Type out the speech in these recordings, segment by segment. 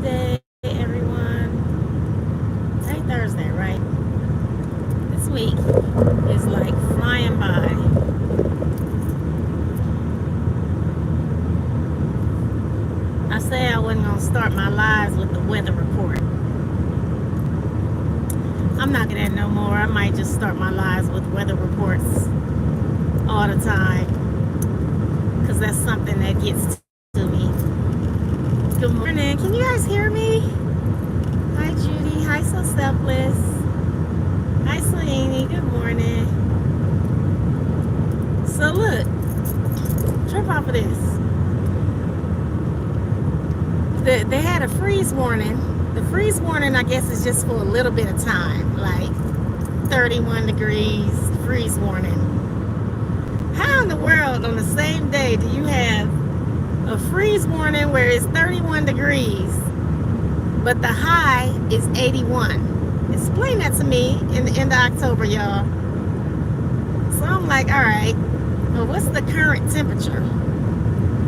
Thursday, everyone. Today Thursday, right? This week is like flying by. I said I wasn't gonna start my lives with the weather report. I'm not gonna no more. I might just start my lives with weather reports all the time, because that's something that gets to me. Good morning. Can you guys hear me? Hi, Judy. Hi, So Selfless. Hi, Selene. Good morning. So look, trip off of this. They had a freeze warning. The freeze warning, I guess, is just for a little bit of time, like 31 degrees freeze warning. How in the world on the same day do you have a freeze warning where it's 31 degrees, but the high is 81? Explain that to me in the end of October, y'all. So I'm like, all right, well, what's the current temperature?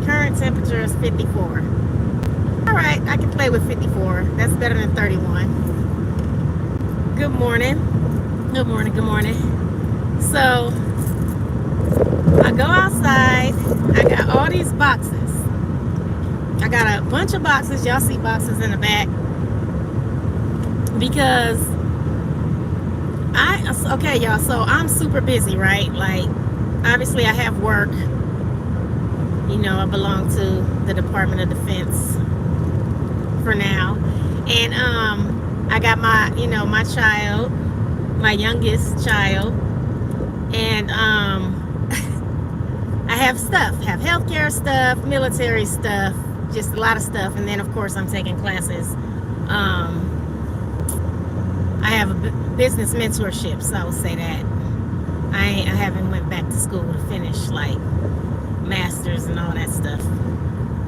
Current temperature is 54. All right, I can play with 54. That's better than 31. Good morning. Good morning. Good morning. So I go outside. I got all these boxes. I got a bunch of boxes. Y'all see boxes in the back. Because okay, y'all, so I'm super busy, right? Like, obviously I have work. You know, I belong to the Department of Defense for now. And I got my, my child, my youngest child. And I have stuff, have healthcare stuff, military stuff, just a lot of stuff. And then, of course, I'm taking classes. I have a business mentorship, so I will say that. I haven't went back to school to finish, like, masters and all that stuff.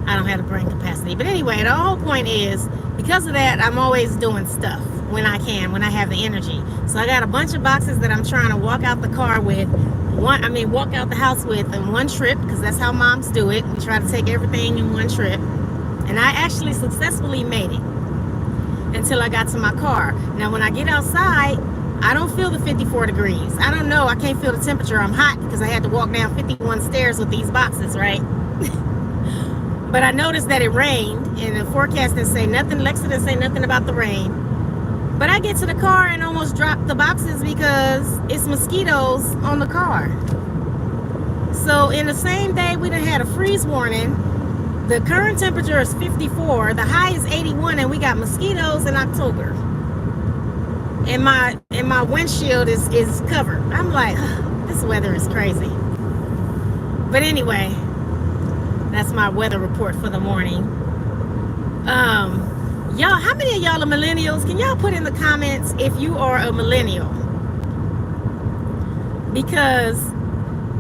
I don't have the brain capacity. But anyway, the whole point is, because of that, I'm always doing stuff when I can, when I have the energy. So I got a bunch of boxes that I'm trying to walk out the car with. Walk out the house with in one trip, because that's how moms do it. We try to take everything in one trip. And I actually successfully made it until I got to my car. Now, when I get outside, I don't feel the 54 degrees. I don't know. I can't feel the temperature. I'm hot because I had to walk down 51 stairs with these boxes, right? But I noticed that it rained, and the forecast didn't say nothing. Lexa didn't say nothing about the rain. But I get to the car and almost drop the boxes because it's mosquitoes on the car. So in the same day, we done had a freeze warning. The current temperature is 54. The high is 81, and we got mosquitoes in October. And my windshield is covered. I'm like, this weather is crazy. But anyway, that's my weather report for the morning. Y'all, how many of y'all are millennials? Can y'all put in the comments if you are a millennial? Because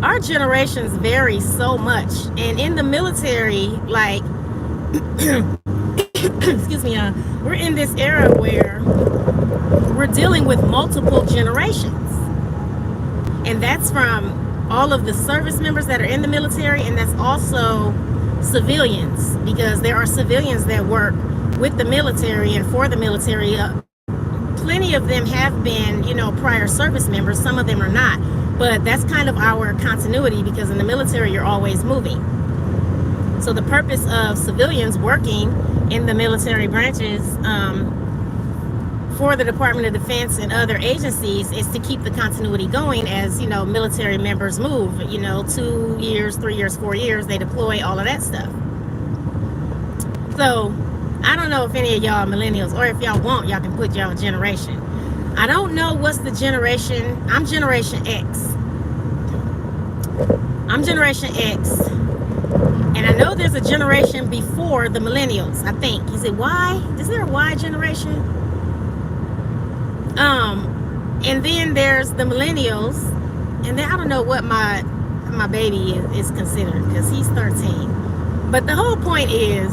our generations vary so much. And in the military, like, excuse me, we're in this era where we're dealing with multiple generations. And that's from all of the service members that are in the military, and that's also civilians, because there are civilians that work with the military and for the military. Plenty of them have been, prior service members. Some of them are not, but that's kind of our continuity, because in the military you're always moving. So the purpose of civilians working in the military branches for the Department of Defense and other agencies is to keep the continuity going as, military members move, 2 years, 3 years, 4 years, they deploy, all of that stuff. So I don't know if any of y'all are millennials, or if y'all want, y'all can put y'all generation. I don't know what's the generation. I'm Generation X. I'm Generation X. And I know there's a generation before the millennials, I think. Is it Y? Is there a Y generation? And then there's the millennials. And then I don't know what my baby is considered, because he's 13. But the whole point is,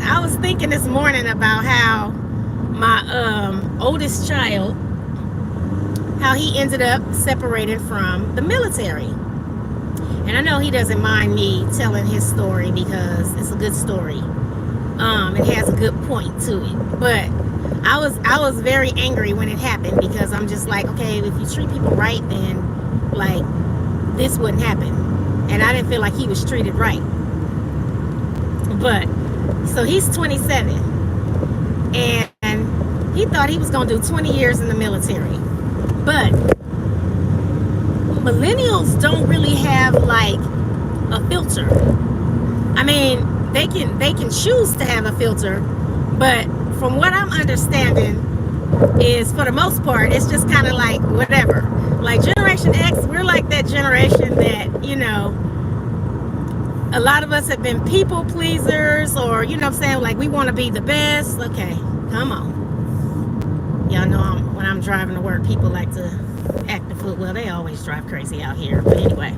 I was thinking this morning about how my oldest child, how he ended up separated from the military. And I know he doesn't mind me telling his story because it's a good story. It has a good point to it. But I was very angry when it happened, because I'm just like, okay, if you treat people right, then like this wouldn't happen. And I didn't feel like he was treated right. But so he's 27, and he thought he was going to do 20 years in the military. But millennials don't really have like a filter. I mean, they can choose to have a filter, but from what I'm understanding is, for the most part, it's just kind of like whatever. Like Generation X, we're like that generation that, a lot of us have been people pleasers, or what I'm saying, like we want to be the best. Okay, come on. Y'all know when I'm driving to work, people like to act the fool. Well, they always drive crazy out here, but anyway.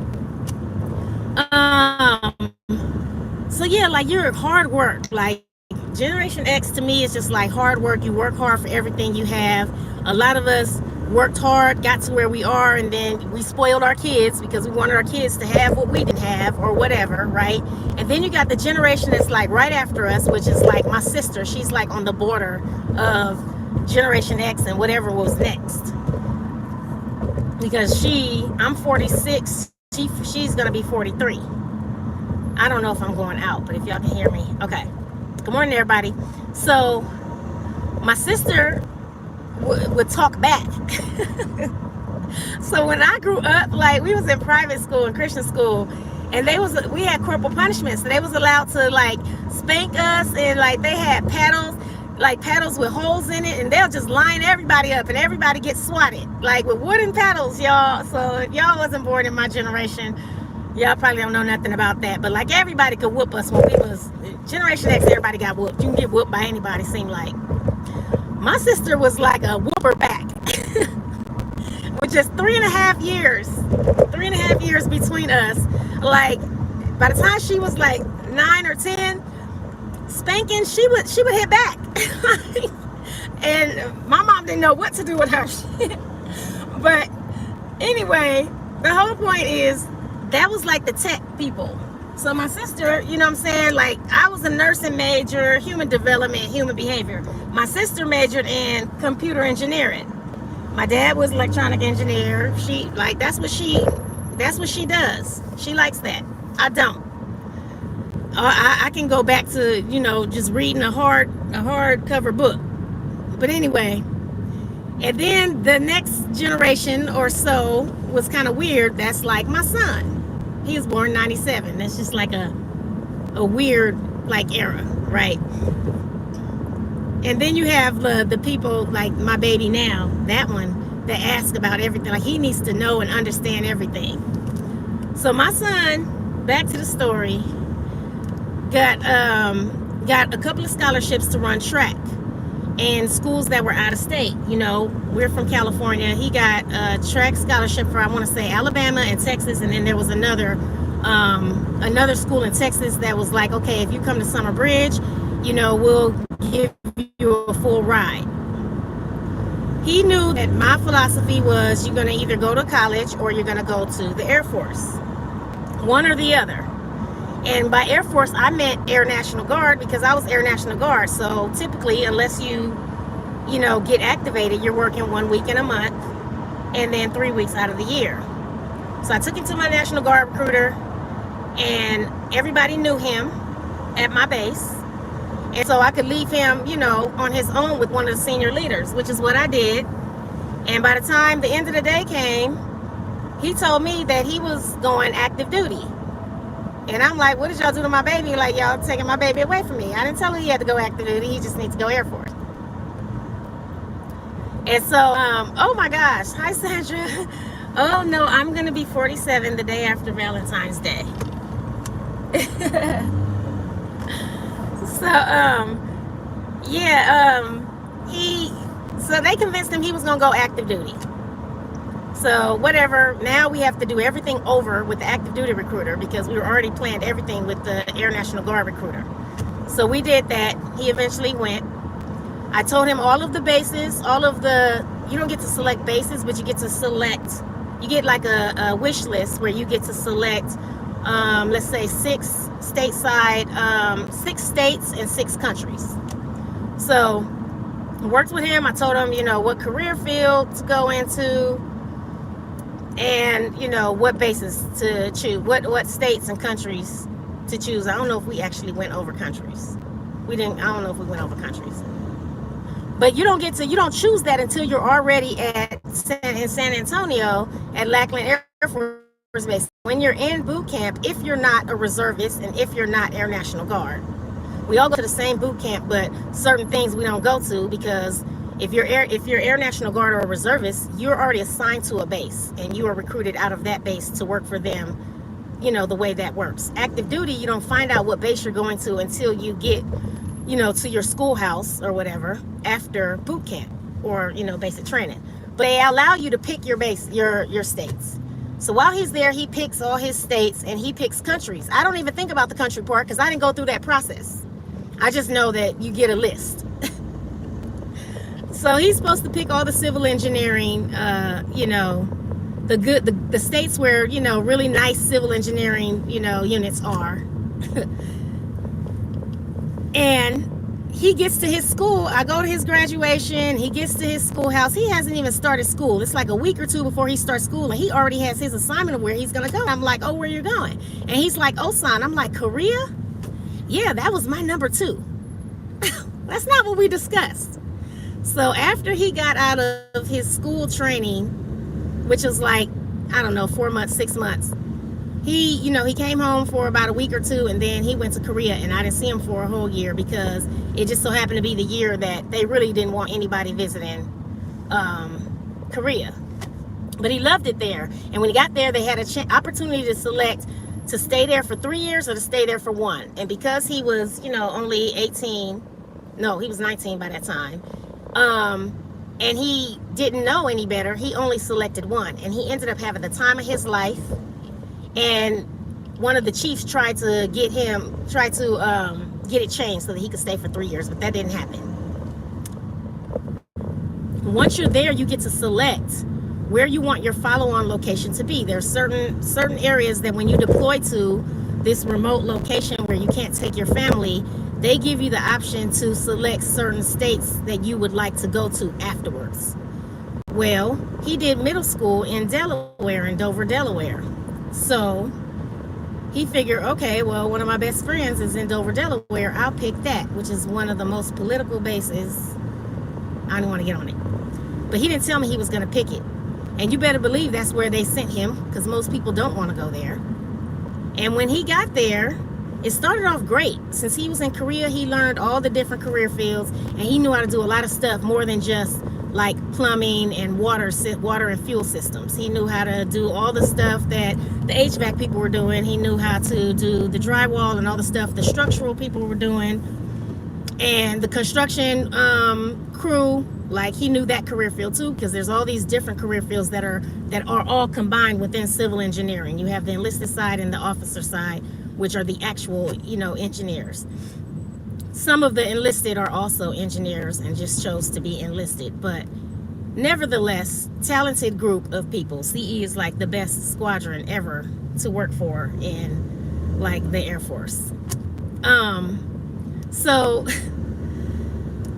So yeah, like you're hard work. Like Generation X to me is just like hard work. You work hard for everything you have. A lot of us worked hard, got to where we are, and then we spoiled our kids because we wanted our kids to have what we didn't have or whatever, right? And then you got the generation that's like right after us, which is like my sister. She's like on the border of Generation X and whatever was next. Because I'm 46, she's gonna be 43. I don't know if I'm going out, but if y'all can hear me, okay. Good morning, everybody. So my sister would talk back. So when I grew up, like we was in private school and Christian school, and we had corporal punishment, so they was allowed to like spank us, and like they had paddles with holes in it, and they'll just line everybody up and everybody gets swatted like with wooden paddles, y'all. So if y'all wasn't born in my generation, y'all probably don't know nothing about that, but like everybody could whoop us when we was Generation X. Everybody got whooped. You can get whooped by anybody, seemed like. My sister was like a whooper back. With just 3.5 years. 3.5 years between us. Like by the time she was like 9 or 10, spanking, she would hit back. And my mom didn't know what to do with her shit. But anyway, the whole point is that was like the tech people. So my sister, you know what I'm saying, like I was a nursing major, human development, human behavior. My sister majored in computer engineering. My dad was electronic engineer. That's what she does. She likes that. I don't. I can go back to, just reading a hardcover book. But anyway, and then the next generation or so was kind of weird. That's like my son. He was born 97. That's just like a weird like era, right? And then you have the people like my baby now, that one that asks about everything. Like he needs to know and understand everything. So my son, back to the story, got a couple of scholarships to run track in schools that were out of state. We're from California. He got a track scholarship for, I want to say, Alabama and Texas, and then there was another school in Texas that was like, okay, if you come to Summer Bridge, we'll give you a full ride. He knew that my philosophy was you're going to either go to college or you're going to go to the Air Force, one or the other. And by Air Force, I meant Air National Guard, because I was Air National Guard. So typically, unless you get activated, you're working 1 week in a month and then 3 weeks out of the year. So I took him to my National Guard recruiter, and everybody knew him at my base. And so I could leave him, on his own with one of the senior leaders, which is what I did. And by the time the end of the day came, he told me that he was going active duty. And I'm like, what did y'all do to my baby? Like, y'all taking my baby away from me. I didn't tell him he had to go active duty. He just needs to go Air Force. And so, oh my gosh. Hi, Sandra. Oh, no, I'm going to be 47 the day after Valentine's Day. So, so they convinced him he was going to go active duty. So whatever, now we have to do everything over with the active duty recruiter, because we were already planned everything with the Air National Guard recruiter. So we did that. He eventually went. I told him all of the bases, you don't get to select bases, but you get like a wish list where you get to select, let's say six stateside, 6 states and 6 countries. So I worked with him. I told him, what career field to go into, and what bases to choose, what states and countries to choose. I don't know if we actually went over countries. We didn't. I don't know if we went over countries. But you don't choose that until you're already in San Antonio at Lackland Air Force Base. When you're in boot camp, if you're not a reservist and if you're not Air National Guard, we all go to the same boot camp, but certain things we don't go to, because if you're Air National Guard or a reservist, you're already assigned to a base and you are recruited out of that base to work for them. The way that works. Active duty, you don't find out what base you're going to until you get, to your schoolhouse or whatever after boot camp or, basic training. But they allow you to pick your base, your states. So while he's there, he picks all his states and he picks countries. I don't even think about the country part because I didn't go through that process. I just know that you get a list. So he's supposed to pick all the civil engineering, the states where, really nice civil engineering, units are. And he gets to his school. I go to his graduation. He gets to his schoolhouse. He hasn't even started school. It's like a week or two before he starts school, and he already has his assignment of where he's going to go. I'm like, oh, where you going? And he's like, Osan. I'm like, Korea? Yeah, that was my number 2. That's not what we discussed. So after he got out of his school training, which was like, I don't know, 4 months, 6 months, he came home for about a week or two, and then he went to Korea, and I didn't see him for a whole year because it just so happened to be the year that they really didn't want anybody visiting Korea. But he loved it there, and when he got there, they had an opportunity to select to stay there for 3 years or to stay there for 1. And because he was, only 18, no, he was 19 by that time, and he didn't know any better, he only selected 1, and he ended up having the time of his life. And one of the chiefs tried to get it changed so that he could stay for 3 years, but that didn't happen. Once you're there, you get to select where you want your follow-on location to be. There's certain areas that when you deploy to this remote location where you can't take your family, they give you the option to select certain states that you would like to go to afterwards. Well, he did middle school in Delaware, in Dover, Delaware. So he figured, okay, well, one of my best friends is in Dover, Delaware. I'll pick that, which is one of the most political bases. I don't want to get on it. But he didn't tell me he was going to pick it. And you better believe that's where they sent him, because most people don't want to go there. And when he got there, it started off great. Since he was in Korea, he learned all the different career fields, and he knew how to do a lot of stuff more than just like plumbing and water and fuel systems. He knew how to do all the stuff that the HVAC people were doing. He knew how to do the drywall and all the stuff the structural people were doing, and the construction crew. Like, he knew that career field too, because there's all these different career fields that are all combined within civil engineering. You have the enlisted side and the officer side, which are the actual, engineers. Some of the enlisted are also engineers and just chose to be enlisted, but nevertheless, talented group of people. CE is like the best squadron ever to work for in like the Air Force. So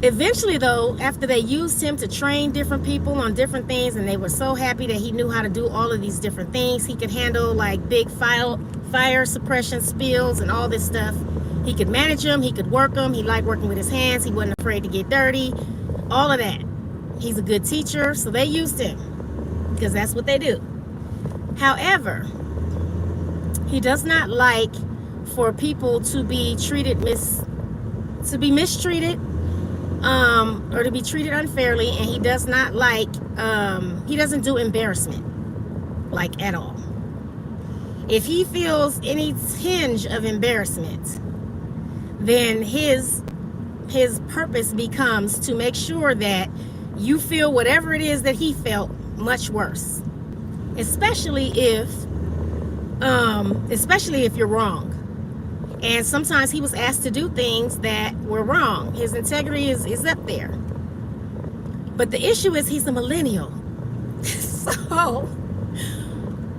eventually though, after they used him to train different people on different things, and they were so happy that he knew how to do all of these different things, he could handle like big fire suppression spills and all this stuff. He could manage them, he could work them, he liked working with his hands, he wasn't afraid to get dirty, all of that. He's a good teacher, so they used him because that's what they do. However, he does not like for people to be mistreated or to be treated unfairly, and he does not like, he doesn't do embarrassment, like, at all. If he feels any tinge of embarrassment, then his purpose becomes to make sure that you feel whatever it is that he felt much worse, especially if you're wrong. And sometimes he was asked to do things that were wrong. His integrity is up there. But the issue is he's a millennial. So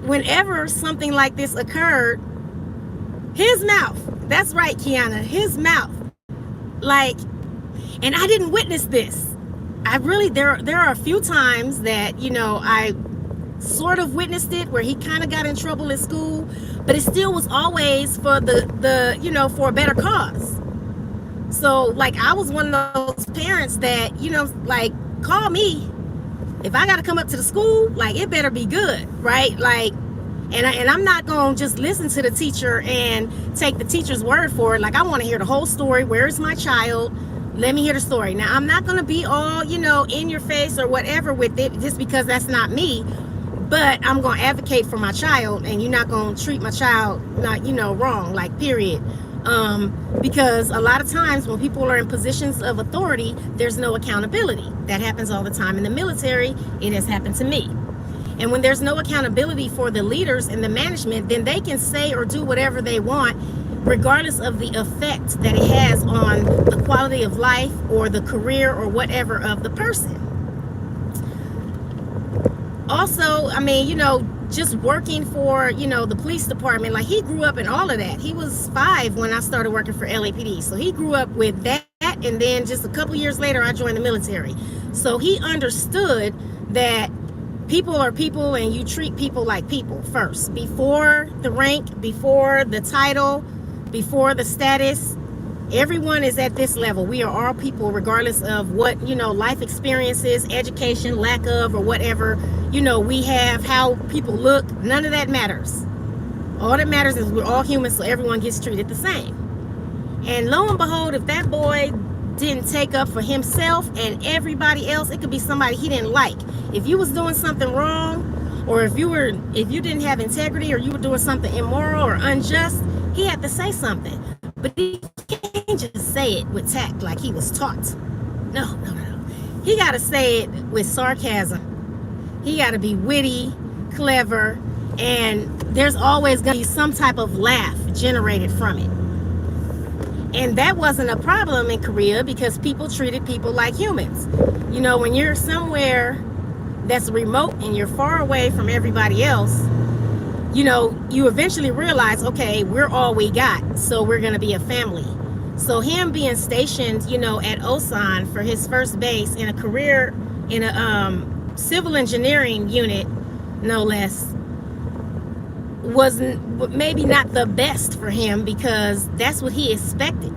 whenever something like this occurred, his mouth That's right, Kiana. His mouth. Like, and I didn't witness this. I really, there are a few times that, I sort of witnessed it where he kind of got in trouble at school, but it still was always for for a better cause. So like, I was one of those parents that, like, call me if I got to come up to the school, like, it better be good, right? Like, and I'm not going to just listen to the teacher and take the teacher's word for it. Like, I want to hear the whole story. Where is my child? Let me hear the story. Now, I'm not going to be all, in your face or whatever with it, just because that's not me. But I'm going to advocate for my child, and you're not going to treat my child not, wrong, like, period. Because a lot of times when people are in positions of authority, there's no accountability. That happens all the time in the military. It has happened to me. And when there's no accountability for the leaders and the management, then they can say or do whatever they want, regardless of the effect that it has on the quality of life or the career or whatever of the person. Also, I mean, just working for, the police department, like, he grew up in all of that. He was 5 when I started working for LAPD. So he grew up with that, and then just a couple years later, I joined the military. So he understood that people are people, and you treat people like people first, before the rank, before the title, before the status. Everyone is at this level. We are all people, regardless of what, life experiences, education, lack of, or whatever, we have, how people look. None of that matters. All that matters is we're all humans, so everyone gets treated the same. And lo and behold, if that boy didn't take up for himself and everybody else, it could be somebody he didn't like. If you was doing something wrong, or if you didn't have integrity, or you were doing something immoral or unjust, he had to say something. But he can't just say it with tact like he was taught. No. He got to say it with sarcasm. He got to be witty, clever, and there's always going to be some type of laugh generated from it. And that wasn't a problem in Korea, because people treated people like humans. When you're somewhere that's remote and you're far away from everybody else, you eventually realize, okay, we're all we got, so we're going to be a family. So him being stationed, at Osan for his first base in a career, in a civil engineering unit, no less, was maybe not the best for him, because that's what he expected.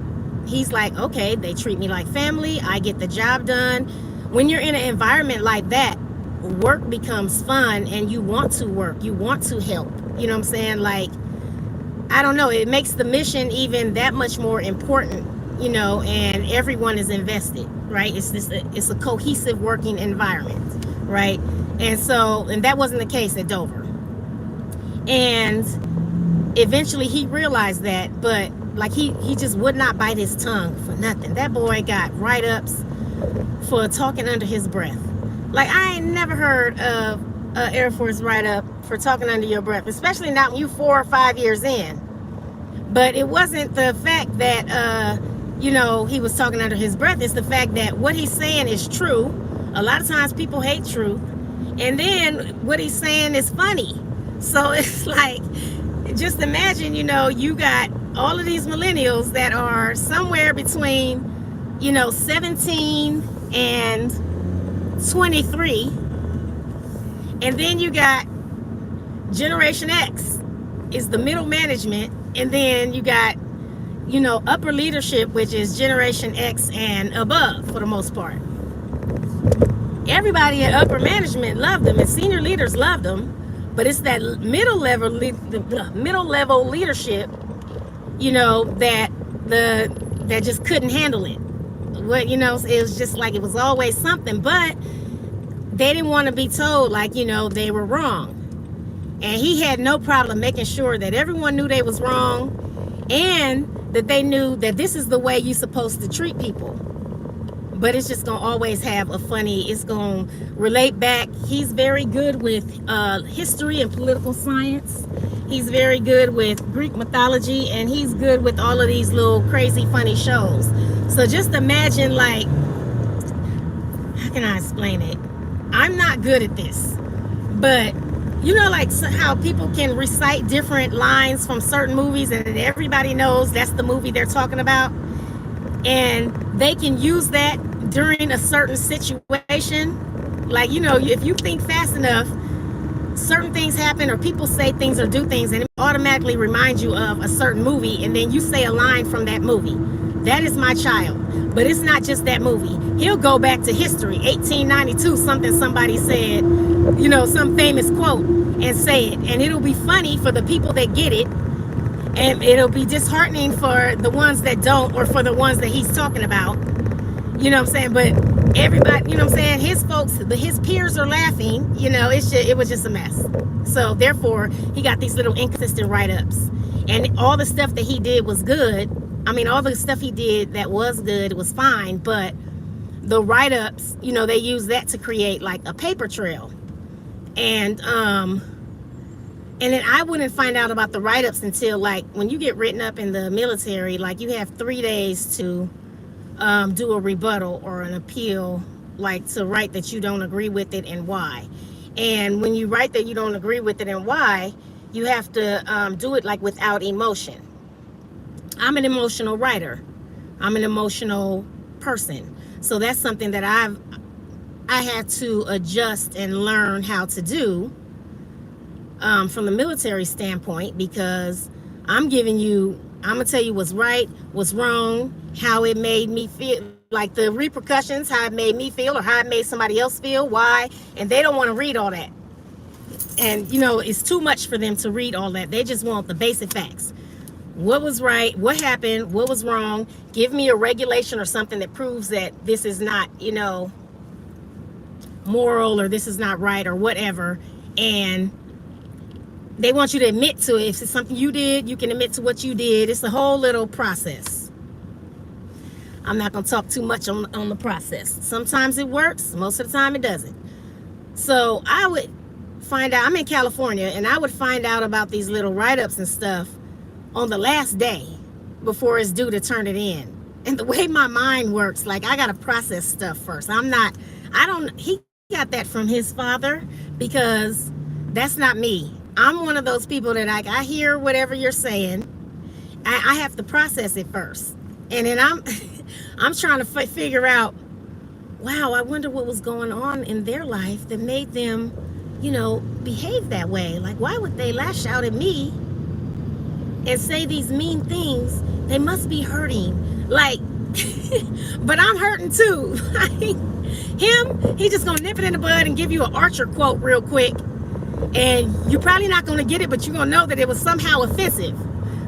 He's like, okay, they treat me like family, I get the job done. When you're in an environment like that, work becomes fun, and you want to work, you want to help. You know what I'm saying? Like, I don't know, it makes the mission even that much more important, and everyone is invested, right? It's a cohesive working environment, right? And that wasn't the case at Dover. And eventually he realized that, but like, he just would not bite his tongue for nothing. That boy got write-ups for talking under his breath. Like, I ain't never heard of an Air Force write-up for talking under your breath, especially not when you 4 or 5 years in. But it wasn't the fact that, he was talking under his breath. It's the fact that what he's saying is true. A lot of times people hate truth. And then what he's saying is funny. So it's like, just imagine, you got all of these millennials that are somewhere between, 17 and 23. And then you got Generation X is the middle management. And then you got, upper leadership, which is Generation X and above for the most part. Everybody at upper management loved them, and senior leaders loved them. But it's that middle level leadership, that just couldn't handle it. It was just like, it was always something, but they didn't want to be told, like, they were wrong. And he had no problem making sure that everyone knew they was wrong, and that they knew that this is the way you're supposed to treat people. But it's just gonna always have it's gonna relate back. He's very good with history and political science. He's very good with Greek mythology, and he's good with all of these little crazy funny shows. So just imagine, like, how can I explain it? I'm not good at this, but You know, like how people can recite different lines from certain movies and everybody knows that's the movie they're talking about, and they can use that during a certain situation. Like, you know, if you think fast enough, certain things happen or people say things or do things, and it automatically reminds you of a certain movie, and then you say a line from that movie. That is my child. But it's not just that movie. He'll go back to history, 1892, something somebody said, you know, some famous quote, and say it. And it'll be funny for the people that get it, and it'll be disheartening for the ones that don't, or for the ones that he's talking about. You know what I'm saying? But everybody, you know what I'm saying, his folks, his peers are laughing. You know, it was just a mess. So therefore, he got these little inconsistent write-ups. And all the stuff that he did was good. I mean, all the stuff he did that was good was fine, but the write-ups, you know, they use that to create like a paper trail. And then I wouldn't find out about the write-ups until, like, when you get written up in the military, like, you have 3 days to do a rebuttal or an appeal, like to write that you don't agree with it and why. And when you write that you don't agree with it and why, you have to do it like without emotion. I'm an emotional writer. I'm an emotional person. So that's something that I had to adjust and learn how to do from the military standpoint, because I'm gonna tell you what's right, what's wrong, how it made me feel, like the repercussions, how it made me feel or how it made somebody else feel, why, and they don't want to read all that. And, you know, it's too much for them to read all that. They just want the basic facts. What was right, what happened, what was wrong, give me a regulation or something that proves that this is not, you know, moral, or this is not right, or whatever. And they want you to admit to it. If it's something you did, you can admit to what you did. It's a whole little process. I'm not going to talk too much on the process. Sometimes it works. Most of the time it doesn't. So I would find out, I'm in California, and I would find out about these little write-ups and stuff on the last day before it's due to turn it in. And the way my mind works, like, I got to process stuff first. He got that from his father, because that's not me. I'm one of those people that I hear whatever you're saying. I have to process it first. And then I'm trying to figure out, wow, I wonder what was going on in their life that made them, you know, behave that way. Like, why would they lash out at me and say these mean things? They must be hurting. Like, but I'm hurting too. He just gonna nip it in the bud and give you an Archer quote real quick. And you're probably not gonna get it, but you're gonna know that it was somehow offensive,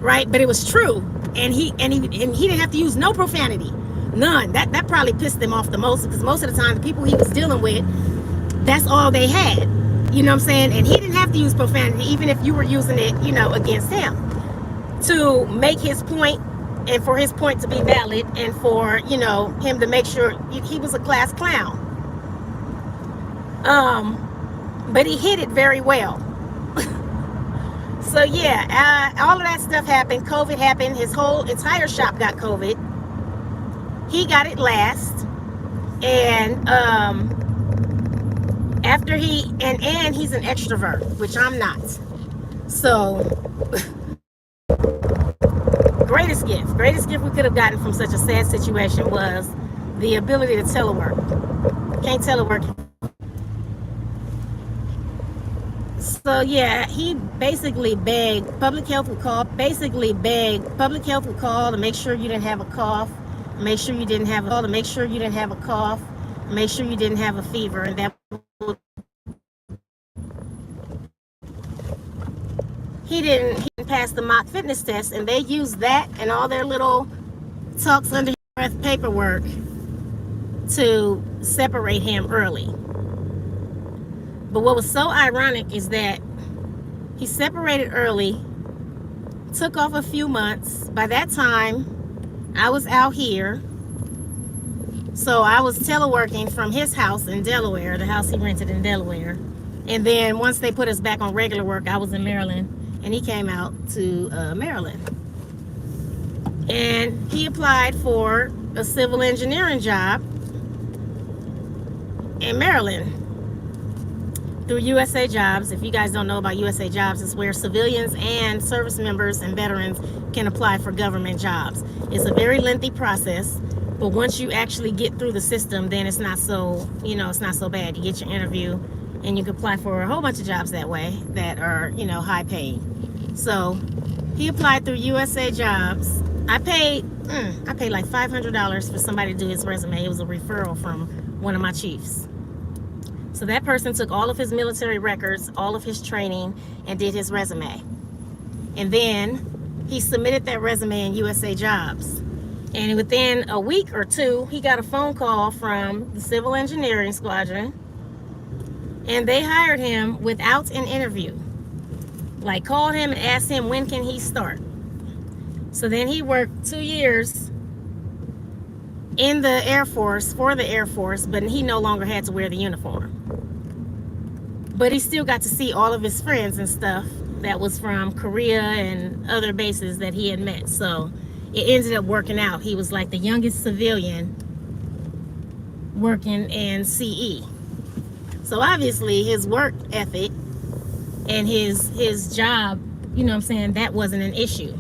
right? But it was true. And he didn't have to use no profanity. None. That probably pissed them off the most, because most of the time the people he was dealing with, that's all they had. You know what I'm saying? And he didn't have to use profanity, even if you were using it, you know, against him, to make his point, and for his point to be valid, and for, you know, him to make sure he was a class clown. But he hit it very well. So yeah, all of that stuff happened. COVID happened. His whole entire shop got COVID. He got it last. And after and he's an extrovert, which I'm not. So greatest gift we could have gotten from such a sad situation was the ability to telework. Can't telework. So yeah, he basically begged, public health would call to make sure you didn't have a cough, make sure you didn't have a cough, make sure you didn't have a fever, and that he didn't pass the mock fitness test, and they used that and all their little talks under your breath paperwork to separate him early. But what was so ironic is that he separated early, took off a few months. By that time, I was out here. So I was teleworking from his house in Delaware, the house he rented in Delaware. And then once they put us back on regular work, I was in Maryland, and he came out to Maryland. And he applied for a civil engineering job in Maryland. through USA Jobs. If you guys don't know about USA Jobs, it's where civilians and service members and veterans can apply for government jobs. It's a very lengthy process, but once you actually get through the system, then it's not so, it's not so bad. You get your interview and you can apply for a whole bunch of jobs that way that are, high paying. So he applied through USA Jobs. I paid like $500 for somebody to do his resume. It was a referral from one of my chiefs. So that person took all of his military records, all of his training, and did his resume. And then he submitted that resume in USA Jobs. And within a week or two, he got a phone call from the Civil Engineering Squadron, and they hired him without an interview. Like, called him and asked him when can he start. So then he worked 2 years in the Air Force, for the Air Force, but he no longer had to wear the uniform. But he still got to see all of his friends and stuff that was from Korea and other bases that he had met. So it ended up working out. He was like the youngest civilian working in CE. So obviously his work ethic and his job, that wasn't an issue.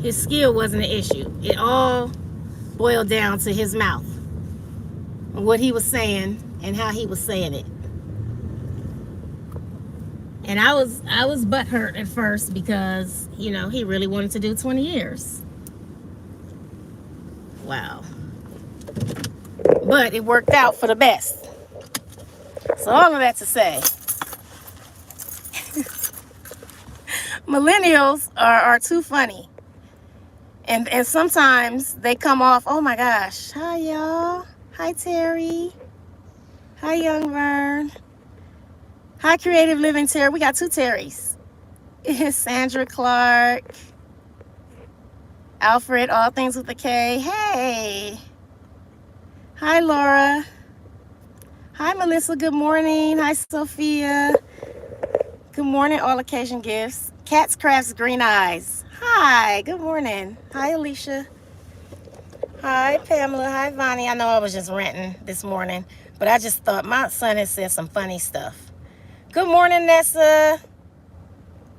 His skill wasn't an issue. It all boiled down to his mouth, what he was saying and how he was saying it. And I was butthurt at first because, he really wanted to do 20 years. Wow. But it worked out for the best. So all of that to say, millennials are too funny. And sometimes they come off, oh my gosh. Hi, y'all. Hi, Terry. Hi, Young Vern. Hi, Creative Living Terry. We got two Terrys. Sandra Clark. Alfred, all things with a K. Hey. Hi, Laura. Hi, Melissa. Good morning. Hi, Sophia. Good morning, All Occasion Gifts. Cats Crafts Green Eyes. Hi. Good morning. Hi, Alicia. Hi, Pamela. Hi, Vonnie. I know I was just ranting this morning, but I just thought my son has said some funny stuff. Good morning, Nessa.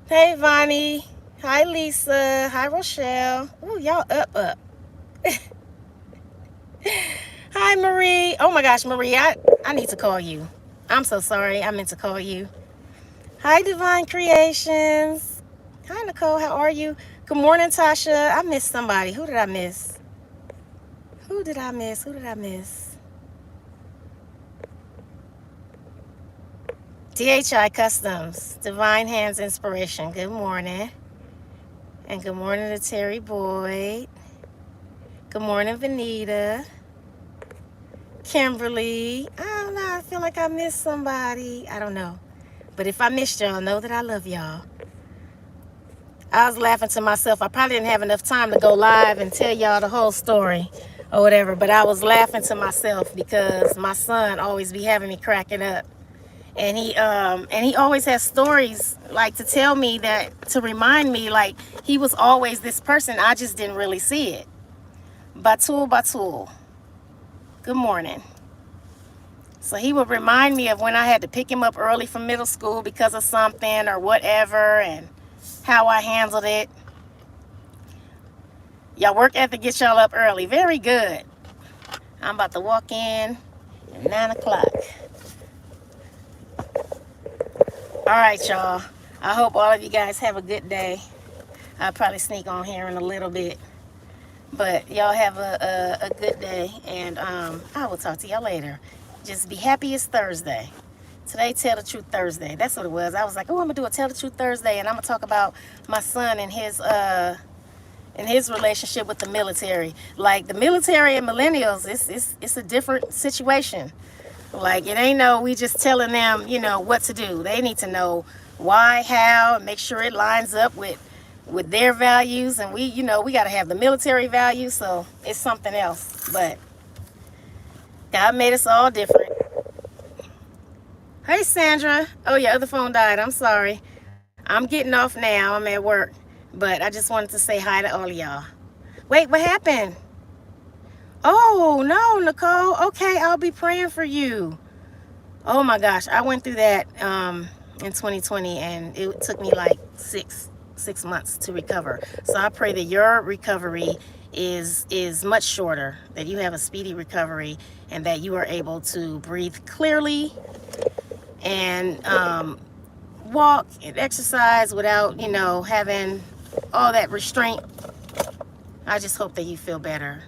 Hey, Vonnie. Hi, Lisa. Hi, Rochelle. Ooh, y'all up. Hi, Marie. Oh, my gosh, Marie, I need to call you. I'm so sorry. I meant to call you. Hi, Divine Creations. Hi, Nicole. How are you? Good morning, Tasha. I missed somebody. Who did I miss? Who did I miss? DHI Customs, Divine Hands Inspiration. Good morning. And good morning to Terry Boyd. Good morning, Vanita. Kimberly. I don't know. I feel like I missed somebody. I don't know. But if I missed y'all, know that I love y'all. I was laughing to myself. I probably didn't have enough time to go live and tell y'all the whole story or whatever. But I was laughing to myself because my son always be having me cracking up. And he always has stories like to tell me to remind me like he was always this person. I just didn't really see it. Batul. Good morning. So he would remind me of when I had to pick him up early from middle school because of something or whatever and how I handled it. Y'all work ethic gets y'all up early. Very good. I'm about to walk in at 9 o'clock. All right, y'all. I hope all of you guys have a good day. I'll probably sneak on here in a little bit. But y'all have a good day. And I will talk to y'all later. Just be happy it's Thursday. Today, Tell the Truth Thursday. That's what it was. I was like, oh, I'm going to do a Tell the Truth Thursday. And I'm going to talk about my son and his relationship with the military. Like, the military and millennials, it's a different situation. Like, it ain't we just telling them, what to do. They need to know why, how, and make sure it lines up with their values. And we got to have the military values, so it's something else. But God made us all different. Hey, Sandra. Oh, your other phone died. I'm sorry. I'm getting off now. I'm at work. But I just wanted to say hi to all of y'all. Wait, what happened? Oh, no, Nicole. Okay, I'll be praying for you. Oh my gosh, I went through that in 2020, and it took me like six months to recover. So I pray that your recovery is much shorter, that you have a speedy recovery, and that you are able to breathe clearly and walk and exercise without, having all that restraint. I just hope that you feel better.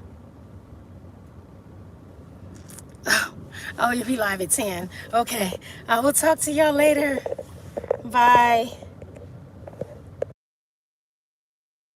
Oh, you'll be live at 10. Okay, I will talk to y'all later. Bye.